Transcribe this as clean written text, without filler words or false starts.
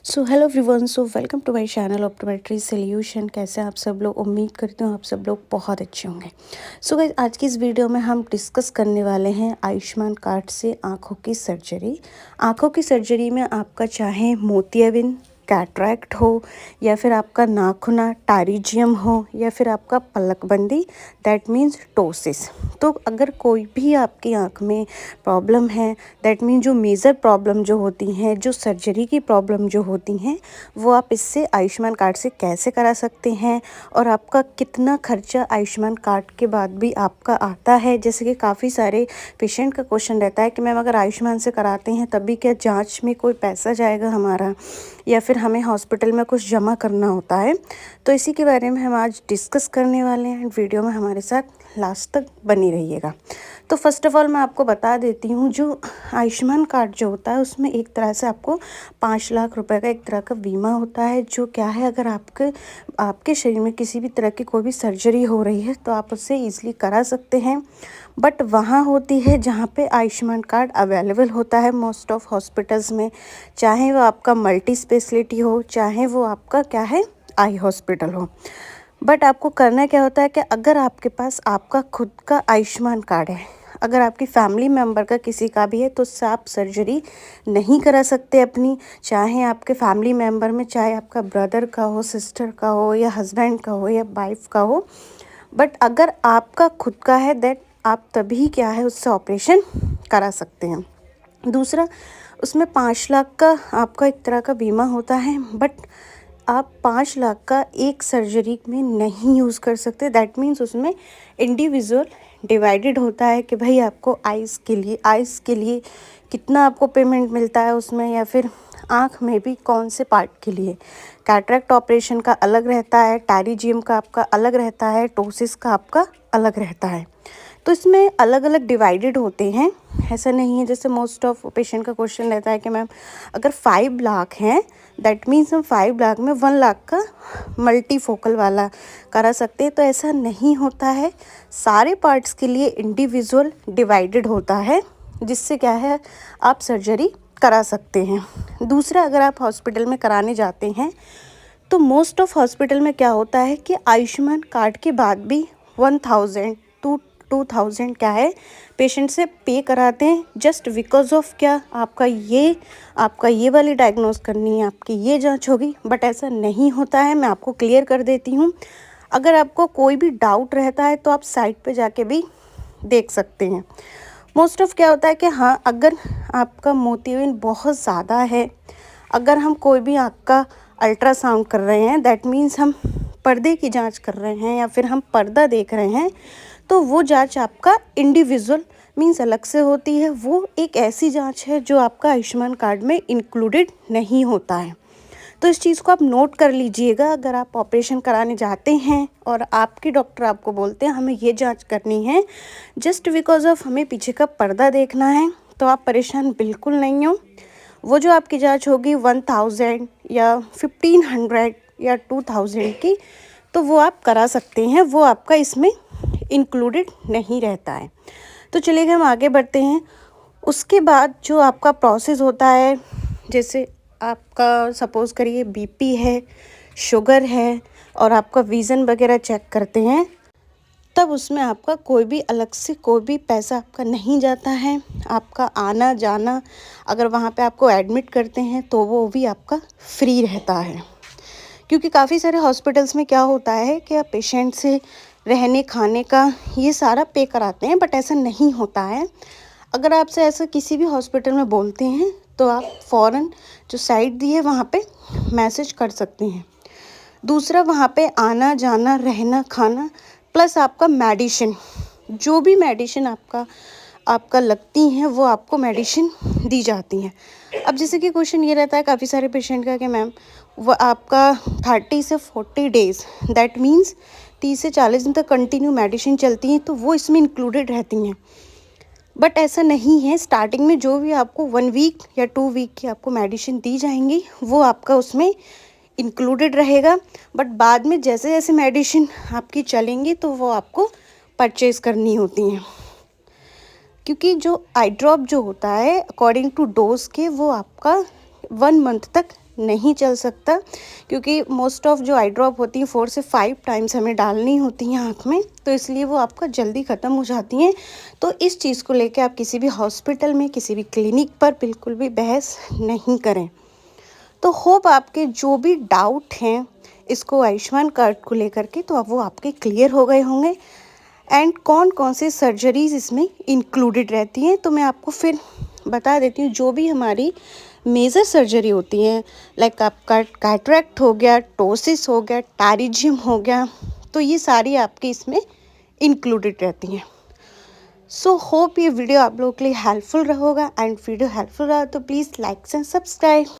So hello everyone, so welcome to my channel optometry solution. कैसे हैं आप सब लोग? उम्मीद करती हूँ आप सब लोग बहुत अच्छे होंगे। सो गाइस, आज की इस वीडियो में हम डिस्कस करने वाले हैं आयुष्मान कार्ड से आँखों की सर्जरी। आँखों की सर्जरी में आपका चाहे मोतियाबिंद, कैटरैक्ट हो, या फिर आपका नाखूना टारिजियम हो, या फिर आपका पलकबंदी, दैट मीन्स टोसिस। तो अगर कोई भी आपकी आँख में प्रॉब्लम है, दैट मीन जो मेजर प्रॉब्लम जो होती हैं, जो सर्जरी की प्रॉब्लम जो होती हैं, वो आप इससे आयुष्मान कार्ड से कैसे करा सकते हैं और आपका कितना खर्चा आयुष्मान कार्ड के बाद भी आपका आता है। जैसे कि काफ़ी सारे पेशेंट का क्वेश्चन रहता है कि मैम अगर आयुष्मान से कराते हैं तब भी क्या जांच में कोई पैसा जाएगा हमारा, या फिर हमें हॉस्पिटल में कुछ जमा करना होता है। तो इसी के बारे में हम आज डिस्कस करने वाले हैं। वीडियो में हमारे साथ लास्ट तक बनी रहिएगा। तो फर्स्ट ऑफ ऑल मैं आपको बता देती हूँ, जो आयुष्मान कार्ड जो होता है उसमें एक तरह से आपको 5 लाख रुपए का एक तरह का बीमा होता है। जो क्या है, अगर आपके शरीर में किसी भी तरह की कोई भी सर्जरी हो रही है तो आप उससे ईजिली करा सकते हैं। बट वहाँ होती है जहाँ पे आयुष्मान कार्ड अवेलेबल होता है मोस्ट ऑफ हॉस्पिटल्स में, चाहे वो आपका मल्टी स्पेशलिटी हो, चाहे वो आपका क्या है आई हॉस्पिटल हो। बट आपको करना क्या होता है कि अगर आपके पास आपका खुद का आयुष्मान कार्ड है, अगर आपकी फैमिली मेम्बर का किसी का भी है, तो उससे आप सर्जरी नहीं करा सकते अपनी। चाहे आपके फैमिली मेम्बर में, चाहे आपका ब्रदर का हो, सिस्टर का हो, या हस्बैंड का हो, या वाइफ का हो। बट अगर आपका खुद का है, दैट आप तभी क्या है उससे ऑपरेशन करा सकते हैं। दूसरा, उसमें 5 लाख का आपका एक तरह का बीमा होता है। बट आप 5 लाख का एक सर्जरी में नहीं यूज़ कर सकते। दैट मीन्स उसमें इंडिविजुअल डिवाइडेड होता है कि भाई आपको आइज़ के लिए कितना आपको पेमेंट मिलता है उसमें, या फिर आँख में भी कौन से पार्ट के लिए। कैटरैक्ट ऑपरेशन का अलग रहता है, टारिजियम का आपका अलग रहता है, टोसिस का आपका अलग रहता है। तो इसमें अलग अलग डिवाइडेड होते हैं। ऐसा नहीं है, जैसे मोस्ट ऑफ पेशेंट का क्वेश्चन रहता है कि मैम अगर 5 लाख हैं, दैट मीन्स हम 5 लाख में 1 लाख का मल्टी फोकल वाला करा सकते हैं। तो ऐसा नहीं होता है, सारे पार्ट्स के लिए इंडिविजुअल डिवाइडेड होता है, जिससे क्या है आप सर्जरी करा सकते हैं। दूसरा, अगर आप हॉस्पिटल में कराने जाते हैं तो मोस्ट ऑफ हॉस्पिटल में क्या होता है कि आयुष्मान कार्ड के बाद भी 1000 टू 2000 क्या है पेशेंट से पे कराते हैं, जस्ट बिकॉज ऑफ क्या, आपका ये वाली डायग्नोस करनी है, आपकी ये जांच होगी। बट ऐसा नहीं होता है, मैं आपको क्लियर कर देती हूँ। अगर आपको कोई भी डाउट रहता है तो आप साइट पे जाके भी देख सकते हैं। मोस्ट ऑफ क्या होता है कि हाँ, अगर आपका मोतियाबिंद बहुत ज़्यादा है, अगर हम कोई भी आँख का अल्ट्रासाउंड कर रहे हैं, दैट मीन्स हम पर्दे की जांच कर रहे हैं, या फिर हम पर्दा देख रहे हैं, तो वो जांच आपका इंडिविजुअल मीन्स अलग से होती है। वो एक ऐसी जांच है जो आपका आयुष्मान कार्ड में इंक्लूडेड नहीं होता है। तो इस चीज़ को आप नोट कर लीजिएगा। अगर आप ऑपरेशन कराने जाते हैं और आपके डॉक्टर आपको बोलते हैं हमें ये जांच करनी है, जस्ट बिकॉज ऑफ हमें पीछे का पर्दा देखना है, तो आप परेशान बिल्कुल नहीं हो। वो जो आपकी जांच होगी 1000 या 1500 या 2000 की, तो वो आप करा सकते हैं, वो आपका इसमें इंक्लूडेड नहीं रहता है। तो चलिए हम आगे बढ़ते हैं। उसके बाद जो आपका प्रोसेस होता है, जैसे आपका सपोज़ करिए बीपी है, शुगर है, और आपका विज़न वगैरह चेक करते हैं, तब उसमें आपका कोई भी अलग से कोई भी पैसा आपका नहीं जाता है। आपका आना जाना, अगर वहाँ पे आपको एडमिट करते हैं तो वो भी आपका फ्री रहता है। क्योंकि काफ़ी सारे हॉस्पिटल्स में क्या होता है कि आप पेशेंट से रहने खाने का ये सारा पे कराते हैं, बट ऐसा नहीं होता है। अगर आपसे ऐसा किसी भी हॉस्पिटल में बोलते हैं तो आप फ़ौरन जो साइट दी है वहाँ पे मैसेज कर सकते हैं। दूसरा, वहाँ पे आना जाना, रहना खाना, प्लस आपका मेडिसिन, जो भी मेडिसिन आपका लगती हैं वो आपको मेडिसिन दी जाती हैं। अब जैसे कि क्वेश्चन ये रहता है काफ़ी सारे पेशेंट का कि मैम वो आपका 30 से 40 डेज़, दैट मीन्स 30 से 40 दिन तक कंटिन्यू मेडिसिन चलती हैं, तो वो इसमें इंक्लूडेड रहती हैं। बट ऐसा नहीं है। स्टार्टिंग में जो भी आपको 1 वीक या 2 वीक की आपको मेडिसिन दी जाएंगी वो आपका उसमें इंक्लूडेड रहेगा। बट बाद में जैसे जैसे मेडिसिन आपकी चलेंगी तो वो आपको परचेज़ करनी होती हैं, क्योंकि जो आई ड्रॉप जो होता है अकॉर्डिंग टू डोज के, वो आपका 1 मंथ तक नहीं चल सकता, क्योंकि मोस्ट ऑफ जो आई ड्रॉप होती हैं 4 से 5 टाइम्स हमें डालनी होती हैं आँख में, तो इसलिए वो आपका जल्दी ख़त्म हो जाती हैं। तो इस चीज़ को लेके आप किसी भी हॉस्पिटल में, किसी भी क्लिनिक पर बिल्कुल भी बहस नहीं करें। तो होप आपके जो भी डाउट हैं इसको आयुष्मान कार्ड को लेकर के, तो अब वो आपके क्लियर हो गए होंगे। एंड कौन कौन से सर्जरीज़ इसमें इंक्लूडेड रहती हैं, तो मैं आपको फिर बता देती हूँ। जो भी हमारी मेजर सर्जरी होती हैं, लाइक आपका कैटरैक्ट हो गया, टोसिस हो गया, टैरिजियम हो गया, तो ये सारी आपकी इसमें इंक्लूडेड रहती हैं। सो होप ये वीडियो आप लोगों के लिए हेल्पफुल रहोगा। एंड वीडियो हेल्पफुल रहा तो प्लीज़ लाइक एंड सब्सक्राइब।